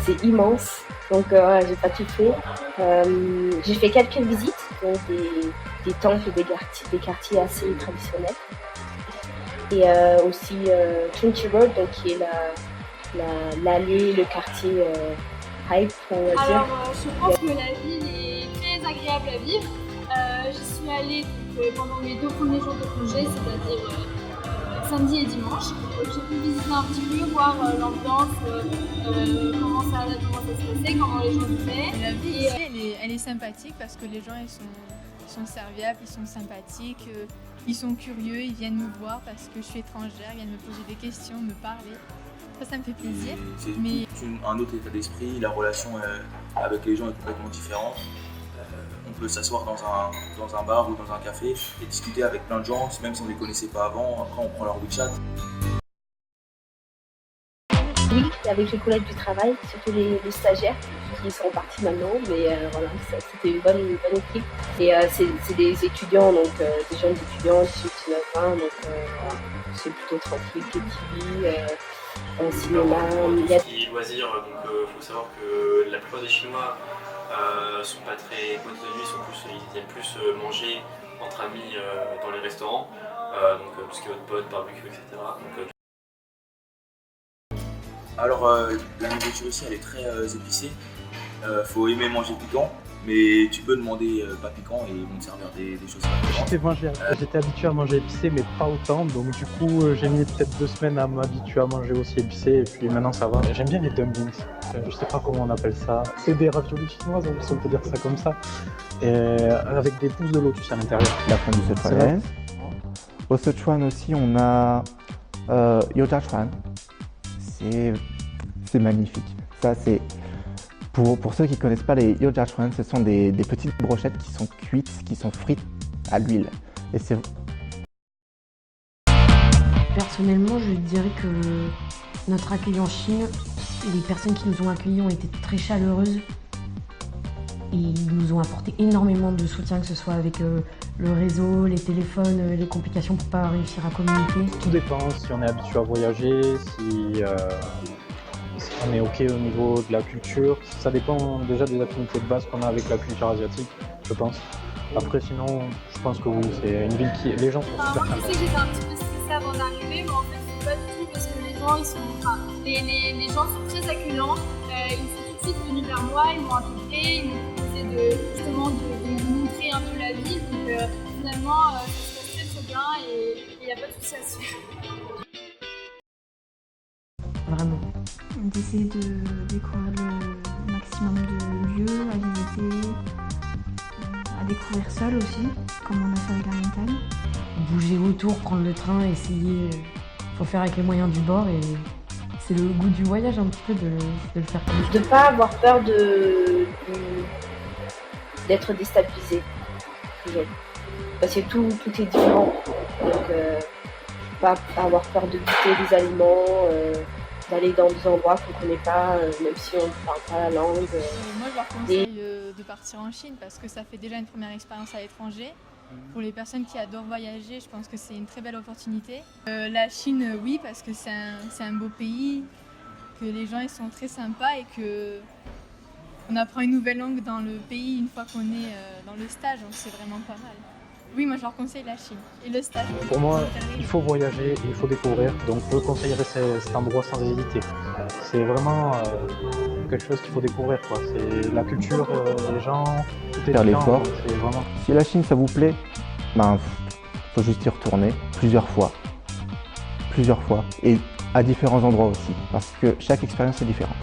c'est immense. Donc voilà, j'ai pas tout fait. J'ai fait quelques visites, donc des temples, des quartiers assez traditionnels. Et aussi Trinity Road, donc qui est l'allée, le quartier hype, on va dire. Alors je pense que la ville est très agréable à vivre. J'y suis allée pendant mes 2 premiers jours de congé, c'est-à-dire samedi et dimanche. J'ai pu visiter un petit peu, voir l'ambiance, comment ça se passait, comment les gens vivaient. La vie ici, elle est sympathique parce que les gens ils sont serviables, ils sont sympathiques, ils sont curieux, ils viennent me voir parce que je suis étrangère, ils viennent me poser des questions, me parler. Ça me fait plaisir. C'est un autre état d'esprit, la relation avec les gens est complètement différente. On peut s'asseoir dans un bar ou dans un café et discuter avec plein de gens, même si on ne les connaissait pas avant. Après, on prend leur WeChat. Oui, avec les collègues du travail, surtout les stagiaires qui sont partis maintenant, mais voilà, c'était une bonne équipe. Et c'est des étudiants, donc des jeunes étudiants, 18-19 ans, donc c'est plutôt tranquille, TV, un cinéma. Les loisirs, donc faut savoir que la plupart des Chinois sont pas très boîtes de nuit, ils aiment plus manger entre amis dans les restaurants, donc tout ce qui est hot pot, barbecue, etc. Donc, alors, la nourriture ici, elle est très épicée. Faut aimer manger piquant, mais tu peux demander pas piquant et ils vont te servir des choses piquantes. J'étais habitué à manger épicé, mais pas autant. Donc du coup, j'ai mis peut-être 2 semaines à m'habituer à manger aussi épicé. Et puis maintenant, ça va. J'aime bien les dumplings. Je sais pas comment on appelle ça. C'est des raviolis chinoises, on peut dire ça comme ça. Et avec des pousses de lotus à l'intérieur. La fondue sichuanaise. Au Sichuan aussi, on a Youjiachuan. C'est magnifique. Ça, c'est pour ceux qui ne connaissent pas les Youjiachuan, ce sont des petites brochettes qui sont cuites, qui sont frites à l'huile. Et c'est... Personnellement, je dirais que notre accueil en Chine, les personnes qui nous ont accueillis ont été très chaleureuses. Et ils nous ont apporté énormément de soutien, que ce soit avec le réseau, les téléphones, les complications pour pas réussir à communiquer. Tout dépend si on est habitué à voyager, si on est OK au niveau de la culture. Ça dépend déjà des affinités de base qu'on a avec la culture asiatique, je pense. Après, sinon, je pense que oui, c'est une ville qui... Les gens sont super Moi, sympas. je sais que j'étais un petit peu stressée avant d'arriver, mais en fait, c'est pas du tout parce que les gens, les gens sont très accueillants. Ils sont tout de suite venus vers moi, ils m'ont intégré, ils m'ont proposé justement de me montrer un peu la ville. Donc finalement, ça se passe très très bien et il n'y a pas de souci à se faire. Vraiment. D'essayer de découvrir le maximum de lieux à visiter, à découvrir seul aussi, comme on a fait avec la montagne. Bouger autour, prendre le train, essayer. Faut faire avec les moyens du bord et c'est le goût du voyage un petit peu de le faire comme ça. De ne pas avoir peur d'être déstabilisé. Parce que tout est différent. Donc, pas avoir peur de goûter des aliments, d'aller dans des endroits qu'on ne connaît pas, même si on ne parle pas la langue. Moi, je leur conseille de partir en Chine parce que ça fait déjà une première expérience à l'étranger. Pour les personnes qui adorent voyager, je pense que c'est une très belle opportunité. La Chine, oui, parce que c'est un beau pays, que les gens ils sont très sympas et qu'on apprend une nouvelle langue dans le pays une fois qu'on est dans le stage, donc c'est vraiment pas mal. Oui, moi je leur conseille la Chine et le stage. Pour moi, il faut voyager, il faut découvrir, donc je conseillerais cet endroit sans hésiter. C'est vraiment quelque chose qu'il faut découvrir, quoi. C'est la culture, les gens, tout est Faire différent, l'effort. c'est vraiment... Si la Chine, ça vous plaît, ben, faut juste y retourner plusieurs fois, et à différents endroits aussi, parce que chaque expérience est différente.